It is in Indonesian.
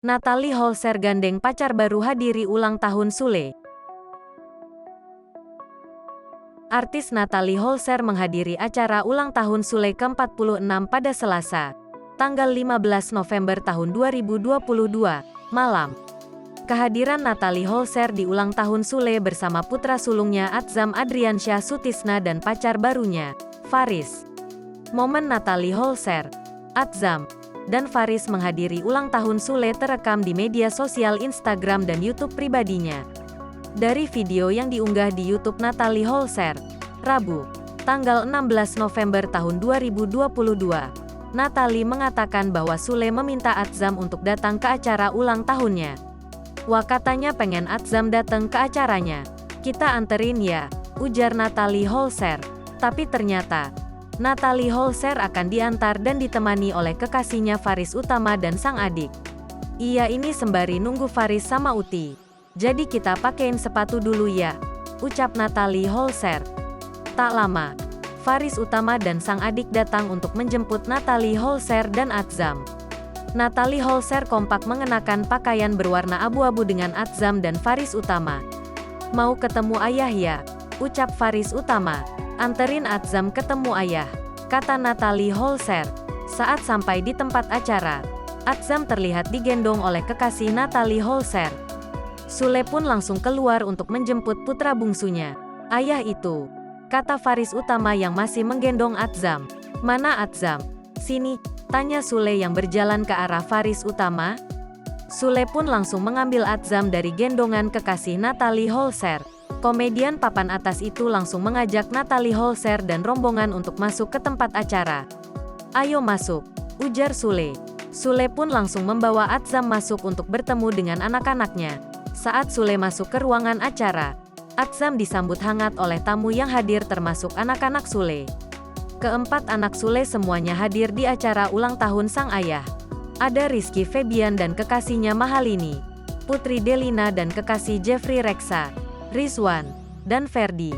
Natalie Holzer gandeng pacar baru hadiri ulang tahun Sule. Artis Natalie Holzer menghadiri acara ulang tahun Sule ke-46 pada Selasa, tanggal 15 November tahun 2022, malam. Kehadiran Natalie Holzer di ulang tahun Sule bersama putra sulungnya Atzam Adriansyah Sutisna dan pacar barunya, Faris. Momen Natalie Holzer, Atzam, dan Faris menghadiri ulang tahun Sule terekam di media sosial Instagram dan YouTube pribadinya. Dari video yang diunggah di YouTube Natalie Holzer, Rabu, tanggal 16 November tahun 2022, Natalie mengatakan bahwa Sule meminta Atzam untuk datang ke acara ulang tahunnya. Wah, katanya pengen Atzam datang ke acaranya. Kita anterin ya, ujar Natalie Holzer. Tapi ternyata, Natalie Holzer akan diantar dan ditemani oleh kekasihnya Faris Utama dan sang adik. Iya, ini sembari nunggu Faris sama Uti. Jadi kita pakein sepatu dulu ya, ucap Natalie Holzer. Tak lama, Faris Utama dan sang adik datang untuk menjemput Natalie Holzer dan Atzam. Natalie Holzer kompak mengenakan pakaian berwarna abu-abu dengan Atzam dan Faris Utama. Mau ketemu ayah ya, ucap Faris Utama. Anterin Atzam ketemu ayah, kata Natalie Holzer. Saat sampai di tempat acara, Atzam terlihat digendong oleh kekasih Natalie Holzer. Sule pun langsung keluar untuk menjemput putra bungsunya. Ayah itu, kata Faris Utama yang masih menggendong Atzam. Mana Atzam? Sini, tanya Sule yang berjalan ke arah Faris Utama. Sule pun langsung mengambil Atzam dari gendongan kekasih Natalie Holzer. Komedian papan atas itu langsung mengajak Natalie Holzer dan rombongan untuk masuk ke tempat acara. Ayo masuk, ujar Sule. Sule pun langsung membawa Atzam masuk untuk bertemu dengan anak-anaknya. Saat Sule masuk ke ruangan acara, Atzam disambut hangat oleh tamu yang hadir termasuk anak-anak Sule. Keempat anak Sule semuanya hadir di acara ulang tahun sang ayah. Ada Rizky Febian dan kekasihnya Mahalini, Putri Delina dan kekasih Jeffrey Reksa, Rizwan, dan Ferdi.